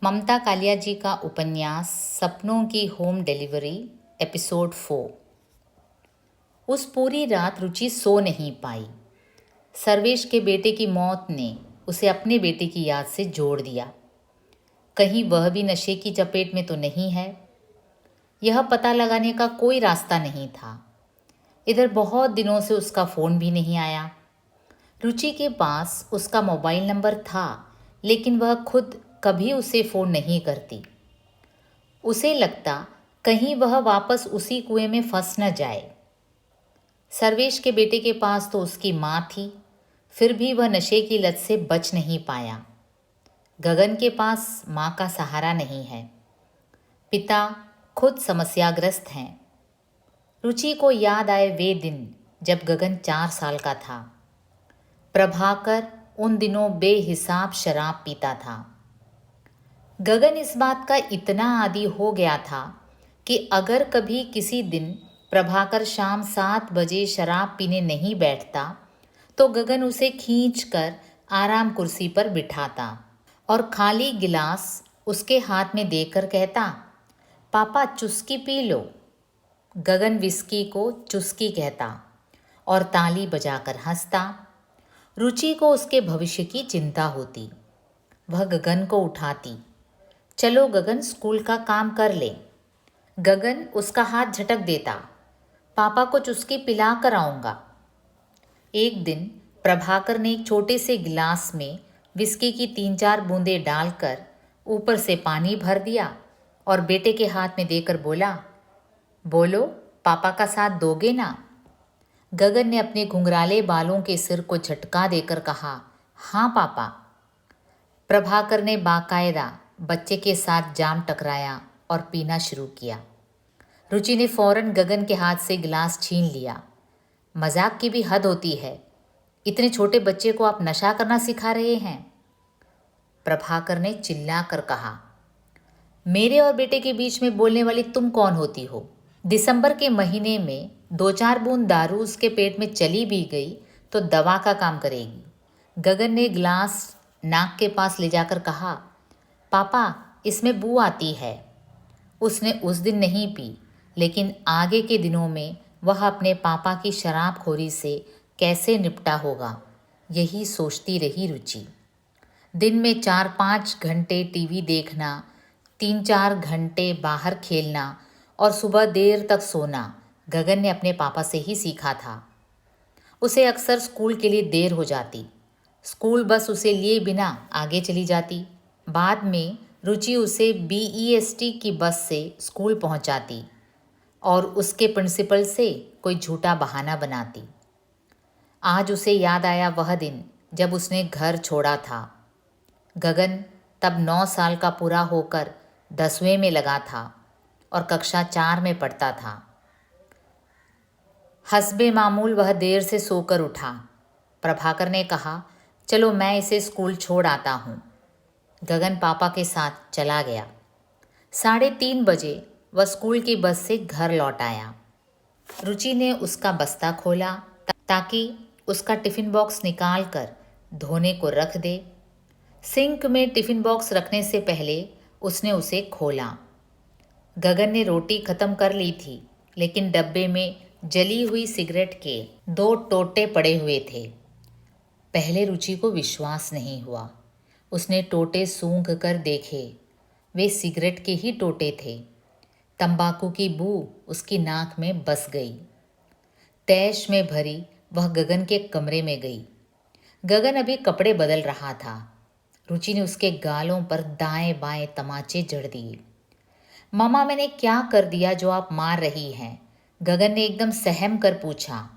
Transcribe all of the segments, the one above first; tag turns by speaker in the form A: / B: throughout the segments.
A: ममता कालिया जी का उपन्यास सपनों की होम डिलीवरी एपिसोड 4। उस पूरी रात रुचि सो नहीं पाई। सर्वेश के बेटे की मौत ने उसे अपने बेटे की याद से जोड़ दिया। कहीं वह भी नशे की चपेट में तो नहीं है, यह पता लगाने का कोई रास्ता नहीं था। इधर बहुत दिनों से उसका फ़ोन भी नहीं आया। रुचि के पास उसका मोबाइल नंबर था, लेकिन वह खुद कभी उसे फ़ोन नहीं करती। उसे लगता कहीं वह वापस उसी कुएं में फंस न जाए। सर्वेश के बेटे के पास तो उसकी माँ थी, फिर भी वह नशे की लत से बच नहीं पाया। गगन के पास माँ का सहारा नहीं है। पिता खुद समस्याग्रस्त हैं। रुचि को याद आए वे दिन जब गगन 4 साल का था। प्रभाकर उन दिनों बेहिसाब शराब पीता था। गगन इस बात का इतना आदी हो गया था कि अगर कभी किसी दिन प्रभाकर शाम 7 बजे शराब पीने नहीं बैठता तो गगन उसे खींचकर आराम कुर्सी पर बिठाता और खाली गिलास उसके हाथ में देकर कहता, पापा चुस्की पी लो। गगन विस्की को चुस्की कहता और ताली बजाकर हंसता। रुचि को उसके भविष्य की चिंता होती। वह गगन को उठाती, चलो गगन स्कूल का काम कर ले। गगन उसका हाथ झटक देता, पापा को चुस्की पिला कर आऊँगा। एक दिन प्रभाकर ने एक छोटे से गिलास में विस्की की 3-4 बूंदें डालकर ऊपर से पानी भर दिया और बेटे के हाथ में देकर बोला, बोलो पापा का साथ दोगे ना। गगन ने अपने घुंघराले बालों के सिर को झटका देकर कहा, हाँ पापा। प्रभाकर ने बाकायदा बच्चे के साथ जाम टकराया और पीना शुरू किया। रुचि ने फौरन गगन के हाथ से गिलास छीन लिया। मजाक की भी हद होती है, इतने छोटे बच्चे को आप नशा करना सिखा रहे हैं। प्रभाकर ने चिल्ला कर कहा, मेरे और बेटे के बीच में बोलने वाली तुम कौन होती हो। दिसंबर के महीने में 2-4 बूंद दारू उसके पेट में चली भी गई तो दवा का काम करेगी। गगन ने गिलास नाक के पास ले जाकर कहा, पापा इसमें बू आती है। उसने उस दिन नहीं पी, लेकिन आगे के दिनों में वह अपने पापा की शराबखोरी से कैसे निपटा होगा, यही सोचती रही रुचि। दिन में 4-5 घंटे टीवी देखना, 3-4 घंटे बाहर खेलना और सुबह देर तक सोना गगन ने अपने पापा से ही सीखा था। उसे अक्सर स्कूल के लिए देर हो जाती। स्कूल बस उसे लिए बिना आगे चली जाती। बाद में रुचि उसे BEST की बस से स्कूल पहुंचाती और उसके प्रिंसिपल से कोई झूठा बहाना बनाती। आज उसे याद आया वह दिन जब उसने घर छोड़ा था। गगन तब 9 साल का पूरा होकर 10वें में लगा था और कक्षा 4 में पढ़ता था। हस्बे मामूल वह देर से सोकर उठा। प्रभाकर ने कहा, चलो मैं इसे स्कूल छोड़ आता हूँ। गगन पापा के साथ चला गया। 3:30 बजे वह स्कूल की बस से घर लौट आया। रुचि ने उसका बस्ता खोला ताकि उसका टिफ़िन बॉक्स निकाल कर धोने को रख दे। सिंक में टिफ़िन बॉक्स रखने से पहले उसने उसे खोला। गगन ने रोटी ख़त्म कर ली थी, लेकिन डब्बे में जली हुई सिगरेट के 2 टोटे पड़े हुए थे। पहले रुचि को विश्वास नहीं हुआ। उसने टोटे सूंघ कर देखे, वे सिगरेट के ही टोटे थे। तंबाकू की बू उसकी नाक में बस गई। तैश में भरी वह गगन के कमरे में गई। गगन अभी कपड़े बदल रहा था। रुचि ने उसके गालों पर दाएं बाएं तमाचे जड़ दिए। मामा मैंने क्या कर दिया जो आप मार रही हैं? गगन ने एकदम सहम कर पूछा।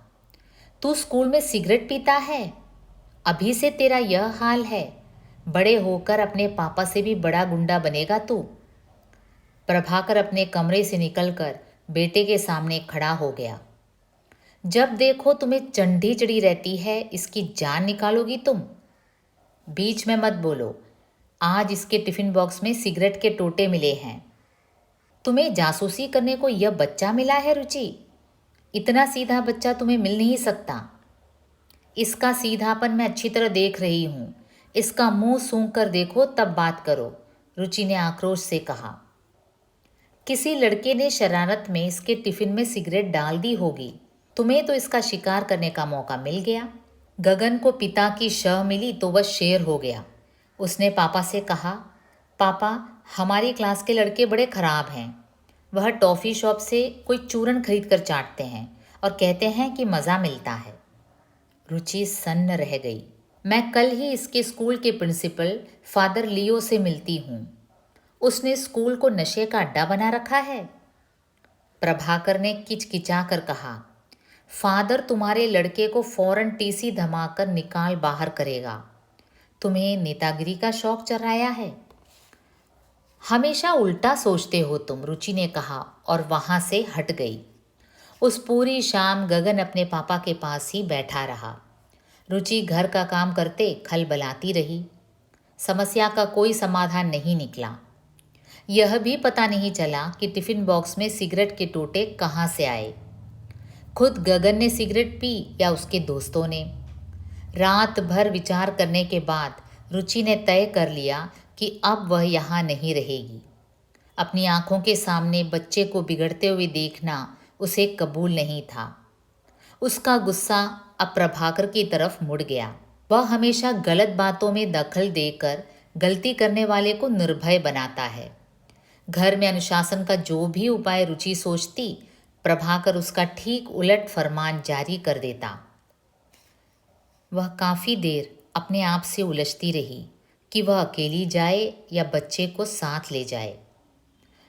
A: तू स्कूल में सिगरेट पीता है? अभी से तेरा यह हाल है, बड़े होकर अपने पापा से भी बड़ा गुंडा बनेगा तू। प्रभाकर अपने कमरे से निकलकर बेटे के सामने खड़ा हो गया। जब देखो तुम्हें चंडी चढ़ी रहती है, इसकी जान निकालोगी तुम। बीच में मत बोलो। आज इसके टिफ़िन बॉक्स में सिगरेट के टोटे मिले हैं। तुम्हें जासूसी करने को यह बच्चा मिला है रुचि? इतना सीधा बच्चा तुम्हें मिल नहीं सकता। इसका सीधापन मैं अच्छी तरह देख रही हूँ। इसका मुंह सूंघ कर देखो तब बात करो। रुचि ने आक्रोश से कहा। किसी लड़के ने शरारत में इसके टिफिन में सिगरेट डाल दी होगी। तुम्हें तो इसका शिकार करने का मौका मिल गया। गगन को पिता की शह मिली तो वह शेर हो गया। उसने पापा से कहा, पापा, हमारी क्लास के लड़के बड़े खराब हैं। वह टॉफ़ी शॉप से कोई चूरन खरीद कर चाटते हैं और कहते हैं कि मज़ा मिलता है। रुचि सन्न रह गई। मैं कल ही इसके स्कूल के प्रिंसिपल फादर लियो से मिलती हूँ। उसने स्कूल को नशे का अड्डा बना रखा है। प्रभाकर ने किचकिचा कर कहा, फादर तुम्हारे लड़के को फौरन टीसी धमाकर निकाल बाहर करेगा। तुम्हें नेतागिरी का शौक चढ़ाया है। हमेशा उल्टा सोचते हो तुम, रुचि ने कहा और वहाँ से हट गई। उस पूरी शाम गगन अपने पापा के पास ही बैठा रहा। रुचि घर का काम करते खलबलाती रही। समस्या का कोई समाधान नहीं निकला। यह भी पता नहीं चला कि टिफ़िन बॉक्स में सिगरेट के टोटे कहाँ से आए। खुद गगन ने सिगरेट पी या उसके दोस्तों ने। रात भर विचार करने के बाद रुचि ने तय कर लिया कि अब वह यहाँ नहीं रहेगी। अपनी आंखों के सामने बच्चे को बिगड़ते हुए देखना उसे कबूल नहीं था। उसका गुस्सा अब प्रभाकर की तरफ मुड़ गया। वह हमेशा गलत बातों में दखल देकर गलती करने वाले को निर्भय बनाता है। घर में अनुशासन का जो भी उपाय रुचि सोचती, प्रभाकर उसका ठीक उलट फरमान जारी कर देता। वह काफ़ी देर अपने आप से उलझती रही कि वह अकेली जाए या बच्चे को साथ ले जाए।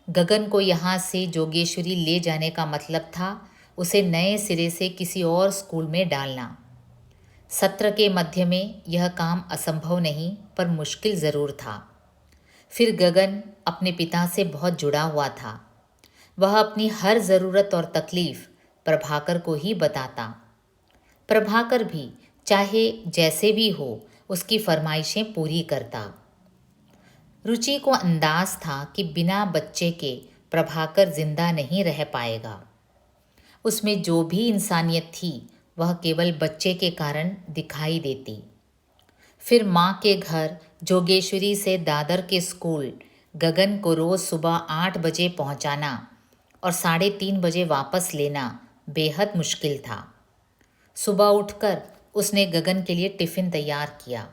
A: गगन को यहाँ से जोगेश्वरी ले जाने का मतलब था उसे नए सिरे से किसी और स्कूल में डालना। सत्र के मध्य में यह काम असंभव नहीं पर मुश्किल ज़रूर था। फिर गगन अपने पिता से बहुत जुड़ा हुआ था। वह अपनी हर ज़रूरत और तकलीफ़ प्रभाकर को ही बताता। प्रभाकर भी चाहे जैसे भी हो उसकी फरमाइशें पूरी करता। रुचि को अंदाज था कि बिना बच्चे के प्रभाकर जिंदा नहीं रह पाएगा। उसमें जो भी इंसानियत थी वह केवल बच्चे के कारण दिखाई देती। फिर माँ के घर जोगेश्वरी से दादर के स्कूल गगन को रोज़ सुबह 8 बजे पहुँचाना और 3:30 बजे वापस लेना बेहद मुश्किल था। सुबह उठकर उसने गगन के लिए टिफ़िन तैयार किया।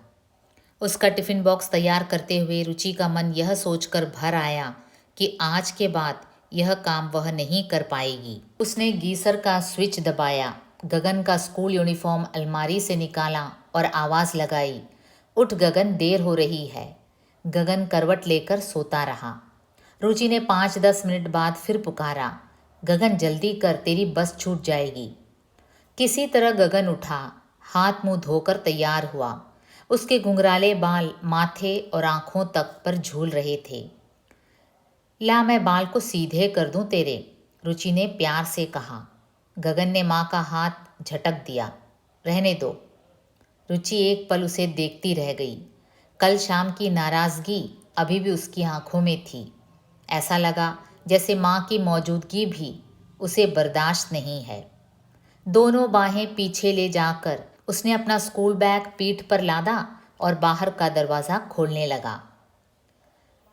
A: उसका टिफ़िन बॉक्स तैयार करते हुए रुचि का मन यह सोचकर भर आया कि आज के बाद यह काम वह नहीं कर पाएगी। उसने गीसर का स्विच दबाया, गगन का स्कूल यूनिफॉर्म अलमारी से निकाला और आवाज़ लगाई, उठ गगन, देर हो रही है। गगन करवट लेकर सोता रहा। रुचि ने 5-10 मिनट बाद फिर पुकारा, गगन जल्दी कर, तेरी बस छूट जाएगी। किसी तरह गगन उठा, हाथ मुंह धोकर तैयार हुआ। उसके घुंघराले बाल माथे और आँखों तक पर झूल रहे थे। ला मैं बाल को सीधे कर दूं तेरे, रुचि ने प्यार से कहा। गगन ने माँ का हाथ झटक दिया। रहने दो। रुचि एक पल उसे देखती रह गई। कल शाम की नाराज़गी अभी भी उसकी आंखों में थी। ऐसा लगा जैसे माँ की मौजूदगी भी उसे बर्दाश्त नहीं है। दोनों बाहें पीछे ले जाकर उसने अपना स्कूल बैग पीठ पर लादा और बाहर का दरवाज़ा खोलने लगा।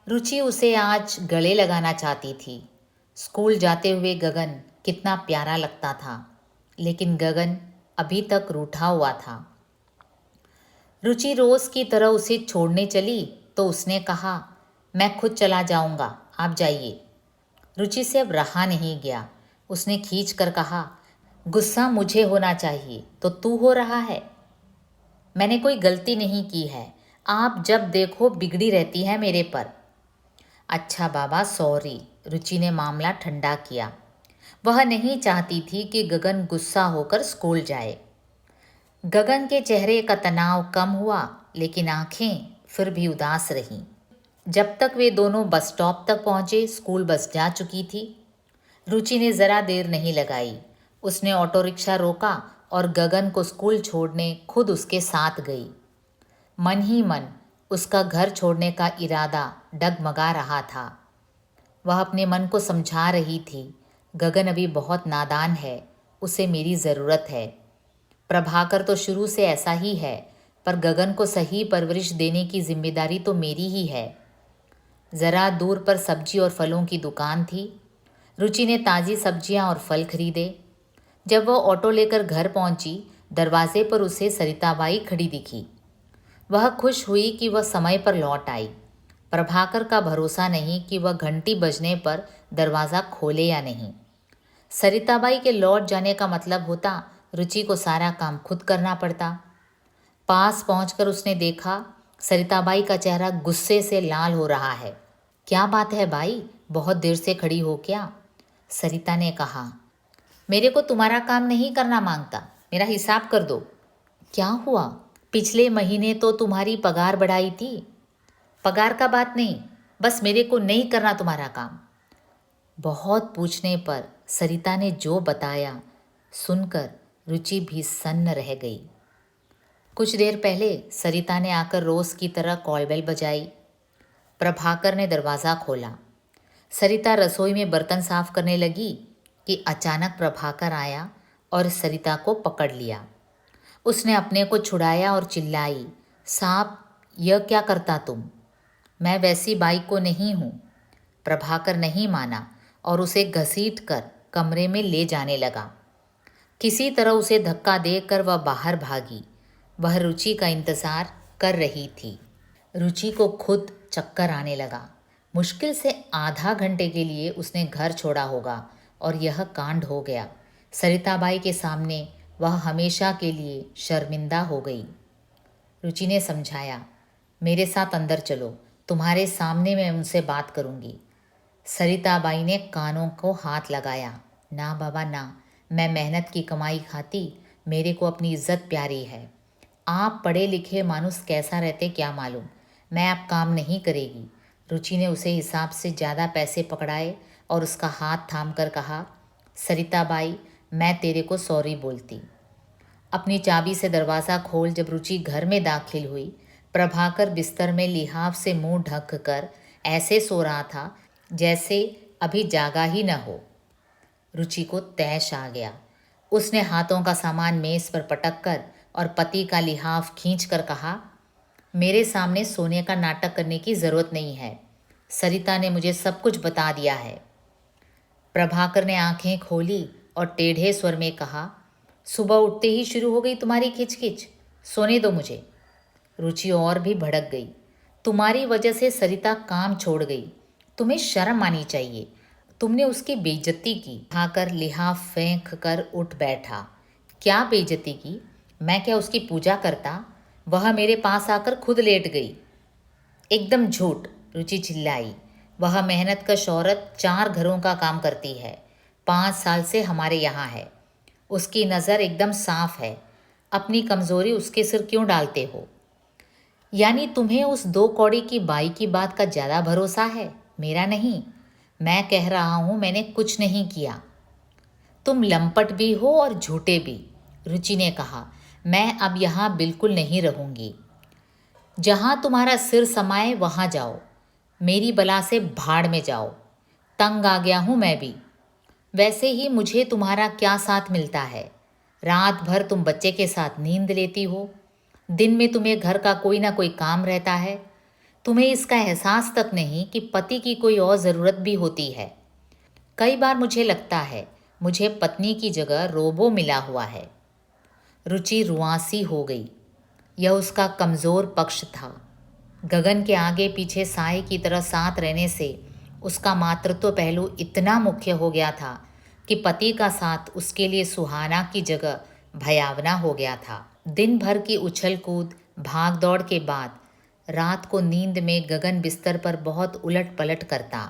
A: रुचि उसे आज गले लगाना चाहती थी। स्कूल जाते हुए गगन कितना प्यारा लगता था, लेकिन गगन अभी तक रूठा हुआ था। रुचि रोज़ की तरह उसे छोड़ने चली तो उसने कहा, मैं खुद चला जाऊंगा, आप जाइए। रुचि से अब रहा नहीं गया। उसने खींच कर कहा, गुस्सा मुझे होना चाहिए तो तू हो रहा है। मैंने कोई गलती नहीं की है, आप जब देखो बिगड़ी रहती है मेरे पर। अच्छा बाबा, सॉरी, रुचि ने मामला ठंडा किया। वह नहीं चाहती थी कि गगन गुस्सा होकर स्कूल जाए। गगन के चेहरे का तनाव कम हुआ, लेकिन आंखें फिर भी उदास रहीं। जब तक वे दोनों बस स्टॉप तक पहुँचे, स्कूल बस जा चुकी थी। रुचि ने ज़रा देर नहीं लगाई। उसने ऑटो रिक्शा रोका और गगन को स्कूल छोड़ने खुद उसके साथ गई। मन ही मन उसका घर छोड़ने का इरादा डगमगा रहा था। वह अपने मन को समझा रही थी, गगन अभी बहुत नादान है, उसे मेरी ज़रूरत है। प्रभाकर तो शुरू से ऐसा ही है, पर गगन को सही परवरिश देने की जिम्मेदारी तो मेरी ही है। ज़रा दूर पर सब्जी और फलों की दुकान थी। रुचि ने ताज़ी सब्जियां और फल खरीदे। जब वह ऑटो लेकर घर पहुंची, दरवाजे पर उसे सरिताबाई खड़ी दिखी। वह खुश हुई कि वह समय पर लौट आई। प्रभाकर का भरोसा नहीं कि वह घंटी बजने पर दरवाज़ा खोले या नहीं। सरिताबाई के लौट जाने का मतलब होता रुचि को सारा काम खुद करना पड़ता। पास पहुंचकर उसने देखा सरिताबाई का चेहरा गुस्से से लाल हो रहा है। क्या बात है भाई, बहुत देर से खड़ी हो क्या? सरिता ने कहा। मेरे को तुम्हारा काम नहीं करना मांगता, मेरा हिसाब कर दो। क्या हुआ? पिछले महीने तो तुम्हारी पगार बढ़ाई थी। पगार का बात नहीं, बस मेरे को नहीं करना तुम्हारा काम। बहुत पूछने पर सरिता ने जो बताया सुनकर रुचि भी सन्न रह गई। कुछ देर पहले सरिता ने आकर रोज़ की तरह कॉलबेल बजाई। प्रभाकर ने दरवाज़ा खोला। सरिता रसोई में बर्तन साफ करने लगी कि अचानक प्रभाकर आया और सरिता को पकड़ लिया। उसने अपने को छुड़ाया और चिल्लाई, साहब यह क्या करता तुम? मैं वैसी बाई को नहीं हूँ। प्रभाकर नहीं माना और उसे घसीट कर कमरे में ले जाने लगा। किसी तरह उसे धक्का देकर वह बाहर भागी। वह रुचि का इंतज़ार कर रही थी। रुचि को खुद चक्कर आने लगा। मुश्किल से आधा घंटे के लिए उसने घर छोड़ा होगा और यह कांड हो गया। सरिताबाई के सामने वह हमेशा के लिए शर्मिंदा हो गई। रुचि ने समझाया, मेरे साथ अंदर चलो, तुम्हारे सामने मैं उनसे बात करूंगी। सरिताबाई ने कानों को हाथ लगाया। ना बाबा ना, मैं मेहनत की कमाई खाती, मेरे को अपनी इज्जत प्यारी है। आप पढ़े लिखे मानुस कैसा रहते क्या मालूम, मैं अब काम नहीं करेगी। रुचि ने उसे हिसाब से ज़्यादा पैसे पकड़ाए और उसका हाथ थाम कर कहा, सरिताबाई मैं तेरे को सॉरी बोलती। अपनी चाबी से दरवाज़ा खोल जब रुचि घर में दाखिल हुई, प्रभाकर बिस्तर में लिहाफ से मुंह ढक कर ऐसे सो रहा था जैसे अभी जागा ही न हो। रुचि को तैश आ गया। उसने हाथों का सामान मेज़ पर पटक कर और पति का लिहाफ खींच कर कहा, मेरे सामने सोने का नाटक करने की ज़रूरत नहीं है। सरिता ने मुझे सब कुछ बता दिया है। प्रभाकर ने आंखें खोली और टेढ़े स्वर में कहा, सुबह उठते ही शुरू हो गई तुम्हारी खिचखिच, सोने दो मुझे। रुचि और भी भड़क गई। तुम्हारी वजह से सरिता काम छोड़ गई, तुम्हें शर्म आनी चाहिए। तुमने उसकी बेइज्जती की। खाकर लिहाफ फेंक कर उठ बैठा। क्या बेइज्जती की? मैं क्या उसकी पूजा करता? वह मेरे पास आकर खुद लेट गई। एकदम झूठ, रुचि चिल्लाई। वह मेहनत कश औरत 4 घरों का काम करती है, 5 साल से हमारे यहाँ है। उसकी नज़र एकदम साफ है। अपनी कमज़ोरी उसके सिर क्यों डालते हो? यानी तुम्हें उस 2 कौड़ी की बाई की बात का ज़्यादा भरोसा है, मेरा नहीं। मैं कह रहा हूँ मैंने कुछ नहीं किया। तुम लंपट भी हो और झूठे भी, रुचि ने कहा। मैं अब यहाँ बिल्कुल नहीं रहूँगी। जहाँ तुम्हारा सिर समाए वहाँ जाओ, मेरी बला से भाड़ में जाओ। तंग आ गया हूँ मैं भी। वैसे ही मुझे तुम्हारा क्या साथ मिलता है? रात भर तुम बच्चे के साथ नींद लेती हो, दिन में तुम्हें घर का कोई ना कोई काम रहता है। तुम्हें इसका एहसास तक नहीं कि पति की कोई और ज़रूरत भी होती है। कई बार मुझे लगता है मुझे पत्नी की जगह रोबो मिला हुआ है। रुचि रुआंसी हो गई। यह उसका कमज़ोर पक्ष था। गगन के आगे पीछे साए की तरह साथ रहने से उसका मातृत्व पहलू इतना मुख्य हो गया था कि पति का साथ उसके लिए सुहाना की जगह भयावना हो गया था। दिन भर की उछल कूद भाग दौड़ के बाद रात को नींद में गगन बिस्तर पर बहुत उलट पलट करता।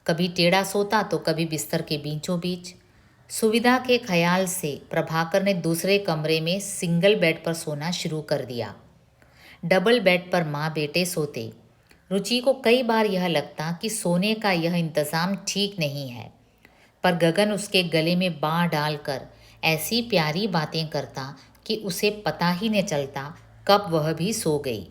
A: कभी टेढ़ा सोता तो कभी बिस्तर के बीचों बीच। सुविधा के ख्याल से प्रभाकर ने दूसरे कमरे में सिंगल बेड पर सोना शुरू कर दिया। डबल बेड पर माँ बेटे सोते। रुचि को कई बार यह लगता कि सोने का यह इंतज़ाम ठीक नहीं है, पर गगन उसके गले में बाँह डालकर ऐसी प्यारी बातें करता कि उसे पता ही नहीं चलता कब वह भी सो गई।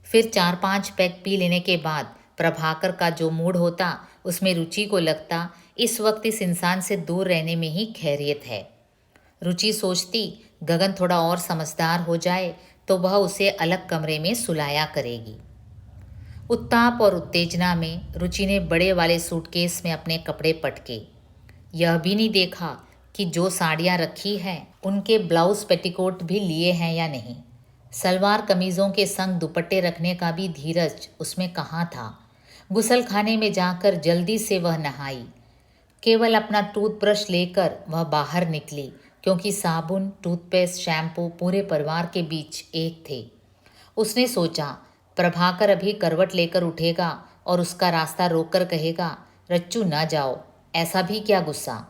A: फिर 4-5 पैक पी लेने के बाद प्रभाकर का जो मूड होता उसमें रुचि को लगता इस वक्त इस इंसान से दूर रहने में ही खैरियत है। रुचि सोचती गगन थोड़ा और समझदार हो जाए तो वह उसे अलग कमरे में सुलाया करेगी। उत्ताप और उत्तेजना में रुचि ने बड़े वाले सूटकेस में अपने कपड़े पटके। यह भी नहीं देखा कि जो साड़ियाँ रखी हैं उनके ब्लाउज पेटीकोट भी लिए हैं या नहीं। सलवार कमीज़ों के संग दुपट्टे रखने का भी धीरज उसमें कहाँ था। गुसल खाने में जाकर जल्दी से वह नहाई। केवल अपना टूथब्रश लेकर वह बाहर निकली, क्योंकि साबुन, टूथपेस्ट, शैम्पू पूरे परिवार के बीच एक थे। उसने सोचा, प्रभाकर अभी करवट लेकर उठेगा और उसका रास्ता रोककर कहेगा, रच्चू न जाओ। ऐसा भी क्या गुस्सा।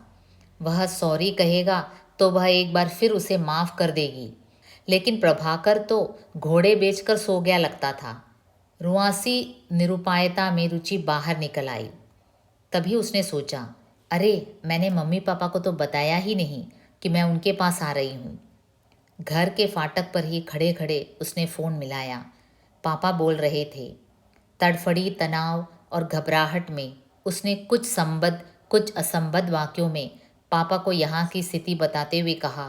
A: वह सॉरी कहेगा तो वह एक बार फिर उसे माफ़ कर देगी। लेकिन प्रभाकर तो घोड़े बेचकर सो गया लगता था। रुआसी निरुपायता में रुचि बाहर निकल आई। तभी उसने सोचा, अरे मैंने मम्मी पापा को तो बताया ही नहीं कि मैं उनके पास आ रही हूँ। घर के फाटक पर ही खड़े खड़े उसने फ़ोन मिलाया। पापा बोल रहे थे। तड़फड़ी, तनाव और घबराहट में उसने कुछ संबद्ध कुछ असंबद्ध वाक्यों में पापा को यहाँ की स्थिति बताते हुए कहा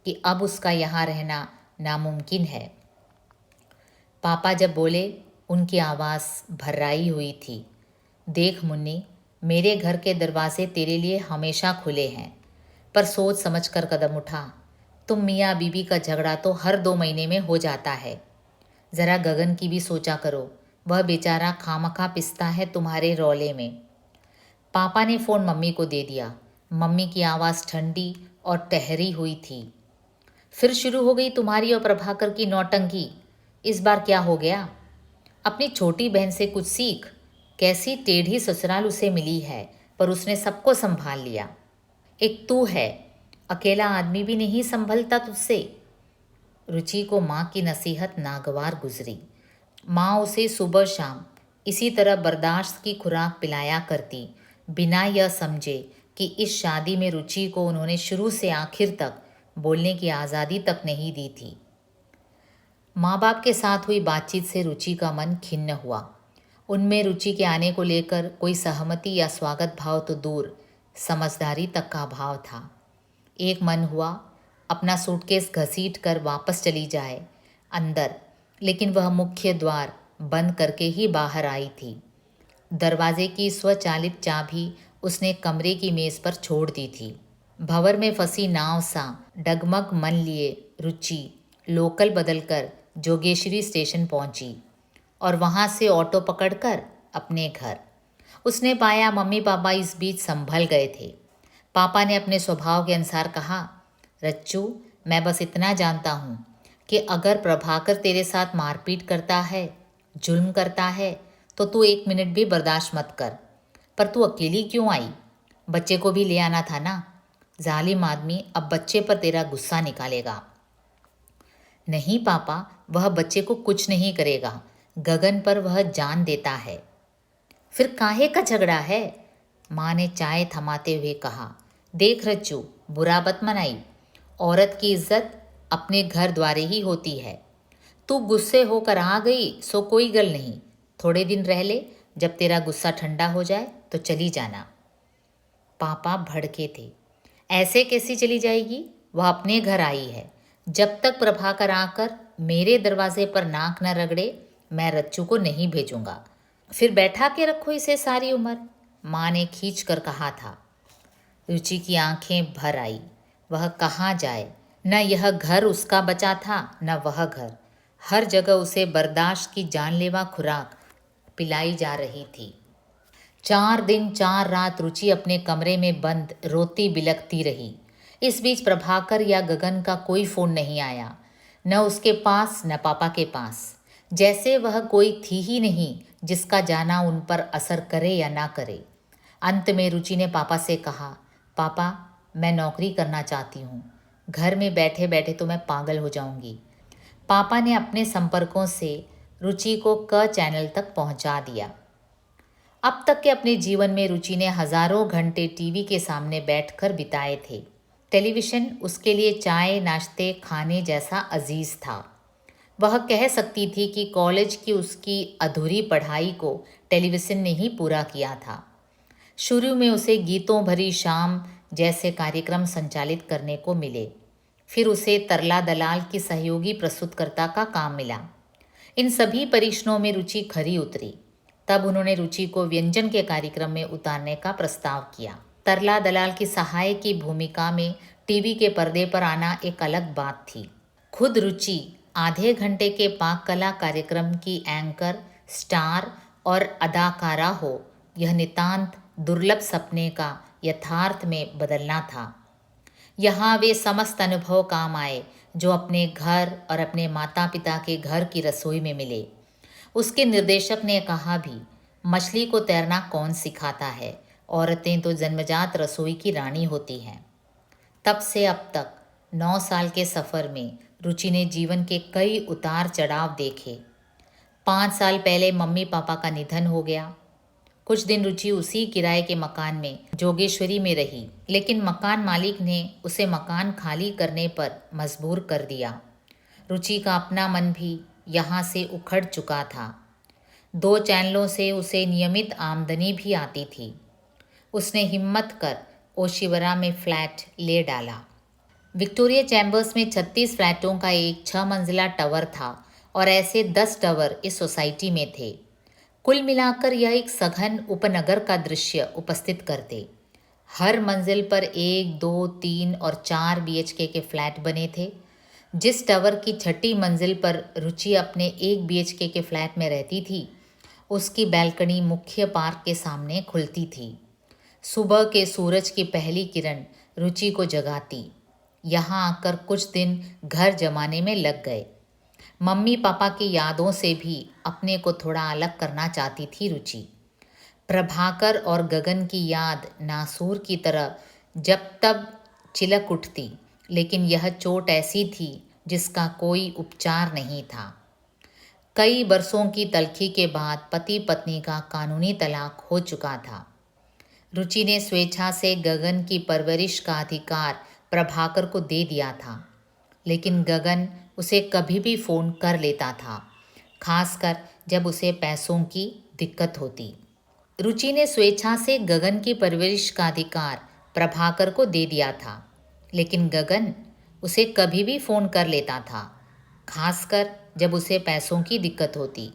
A: कि अब उसका यहाँ रहना नामुमकिन है। पापा जब बोले, उनकी आवाज़ भर्राई हुई थी। देख मुन्नी, मेरे घर के दरवाजे तेरे लिए हमेशा खुले हैं, पर सोच समझ कर कदम उठा। तुम मियाँ बीबी का झगड़ा तो हर 2 महीने में हो जाता है। ज़रा गगन की भी सोचा करो, वह बेचारा खामखा पिसता है तुम्हारे रौले में। पापा ने फ़ोन मम्मी को दे दिया। मम्मी की आवाज़ ठंडी और ठहरी हुई थी। फिर शुरू हो गई तुम्हारी और प्रभाकर की नौटंकी। इस बार क्या हो गया? अपनी छोटी बहन से कुछ सीख। कैसी टेढ़ी ससुराल उसे मिली है, पर उसने सबको संभाल लिया। एक तू है, अकेला आदमी भी नहीं संभलता तुझसे। रुचि को माँ की नसीहत नागवार गुजरी। माँ उसे सुबह शाम इसी तरह बर्दाश्त की खुराक पिलाया करती, बिना यह समझे कि इस शादी में रुचि को उन्होंने शुरू से आखिर तक बोलने की आज़ादी तक नहीं दी थी। माँ बाप के साथ हुई बातचीत से रुचि का मन खिन्न हुआ। उनमें रुचि के आने को लेकर कोई सहमति या स्वागत भाव तो दूर, समझदारी तक का अभाव था। एक मन हुआ अपना सूटकेस घसीट कर वापस चली जाए अंदर, लेकिन वह मुख्य द्वार बंद करके ही बाहर आई थी। दरवाजे की स्वचालित चाबी उसने कमरे की मेज़ पर छोड़ दी थी। भंवर में फंसी नाव सा डगमग मन लिए रुचि लोकल बदलकर जोगेश्वरी स्टेशन पहुंची और वहां से ऑटो पकड़कर अपने घर। उसने पाया मम्मी पापा इस बीच संभल गए थे। पापा ने अपने स्वभाव के अनुसार कहा, रच्चू, मैं बस इतना जानता हूँ कि अगर प्रभाकर तेरे साथ मारपीट करता है, जुल्म करता है, तो तू 1 मिनट भी बर्दाश्त मत कर। पर तू अकेली क्यों आई? बच्चे को भी ले आना था ना। जालिम आदमी अब बच्चे पर तेरा गुस्सा निकालेगा। नहीं पापा, वह बच्चे को कुछ नहीं करेगा। गगन पर वह जान देता है। फिर काहे का झगड़ा है? माँ ने चाय थमाते हुए कहा। देख रच्चू, बुरा मत मनाई। औरत की इज्जत अपने घर द्वारे ही होती है। तू गुस्से होकर आ गई सो कोई गल नहीं, थोड़े दिन रह ले, जब तेरा गुस्सा ठंडा हो जाए तो चली जाना। पापा भड़के थे। ऐसे कैसी चली जाएगी? वह अपने घर आई है। जब तक प्रभाकर आकर मेरे दरवाजे पर नाक न रगड़े, मैं रच्चू को नहीं भेजूंगा। फिर बैठा के रखो इसे सारी उम्र, माँ ने खींच कर कहा था। रुचि की आंखें भर आई। वह कहाँ जाए? न यह घर उसका बचा था, न वह घर। हर जगह उसे बर्दाश्त की जानलेवा खुराक पिलाई जा रही थी। 4 दिन 4 रात रुचि अपने कमरे में बंद रोती बिलखती रही। इस बीच प्रभाकर या गगन का कोई फ़ोन नहीं आया, न उसके पास न पापा के पास। जैसे वह कोई थी ही नहीं जिसका जाना उन पर असर करे या ना करे। अंत में रुचि ने पापा से कहा, पापा, मैं नौकरी करना चाहती हूँ। घर में बैठे बैठे तो मैं पागल हो जाऊँगी। पापा ने अपने संपर्कों से रुचि को क चैनल तक पहुँचा दिया। अब तक के अपने जीवन में रुचि ने हज़ारों घंटे टीवी के सामने बैठकर बिताए थे। टेलीविज़न उसके लिए चाय, नाश्ते, खाने जैसा अजीज़ था। वह कह सकती थी कि कॉलेज की उसकी अधूरी पढ़ाई को टेलीविज़न ने ही पूरा किया था। शुरू में उसे गीतों भरी शाम जैसे कार्यक्रम संचालित करने को मिले। फिर उसे तरला दलाल की सहयोगी प्रस्तुतकर्ता का काम मिला। इन सभी परीक्षणों में रुचि खरी उतरी। तब उन्होंने रुचि को व्यंजन के कार्यक्रम में उतारने का प्रस्ताव किया। तरला दलाल की सहायक की भूमिका में टीवी के पर्दे पर आना एक अलग बात थी। खुद रुचि आधे घंटे के पाक कला कार्यक्रम की एंकर, स्टार और अदाकारा हो, यह नितांत दुर्लभ सपने का यथार्थ में बदलना था। यहाँ वे समस्त अनुभव काम आए जो अपने घर और अपने माता पिता के घर की रसोई में मिले। उसके निर्देशक ने कहा भी, मछली को तैरना कौन सिखाता है, औरतें तो जन्मजात रसोई की रानी होती हैं। तब से अब तक 9 साल के सफ़र में रुचि ने जीवन के कई उतार चढ़ाव देखे। 5 साल पहले मम्मी पापा का निधन हो गया। कुछ दिन रुचि उसी किराए के मकान में जोगेश्वरी में रही, लेकिन मकान मालिक ने उसे मकान खाली करने पर मजबूर कर दिया। रुचि का अपना मन भी यहाँ से उखड़ चुका था। 2 चैनलों से उसे नियमित आमदनी भी आती थी। उसने हिम्मत कर ओशिवरा में फ्लैट ले डाला। विक्टोरिया चैम्बर्स में 36 फ्लैटों का एक 6 मंजिला टावर था और ऐसे 10 टावर इस सोसाइटी में थे। कुल मिलाकर यह एक सघन उपनगर का दृश्य उपस्थित करते। हर मंजिल पर 1, 2, 3 और 4 BHK के फ्लैट बने थे। जिस टावर की 6ठी मंजिल पर रुचि अपने 1 BHK के फ्लैट में रहती थी, उसकी बैल्कनी मुख्य पार्क के सामने खुलती थी। सुबह के सूरज की पहली किरण रुचि को जगाती। यहाँ आकर कुछ दिन घर जमाने में लग गए। मम्मी पापा की यादों से भी अपने को थोड़ा अलग करना चाहती थी रुचि। प्रभाकर और गगन की याद नासूर की तरह जब तब चिलक उठती, लेकिन यह चोट ऐसी थी जिसका कोई उपचार नहीं था। कई बरसों की तल्खी के बाद पति पत्नी का कानूनी तलाक हो चुका था। रुचि ने स्वेच्छा से गगन की परवरिश का अधिकार प्रभाकर को दे दिया था, लेकिन गगन उसे कभी भी फ़ोन कर लेता था, खासकर जब उसे पैसों की दिक्कत होती। रुचि ने स्वेच्छा से गगन की परवरिश का अधिकार प्रभाकर को दे दिया था, लेकिन गगन उसे कभी भी फ़ोन कर लेता था, खासकर जब उसे पैसों की दिक्कत होती।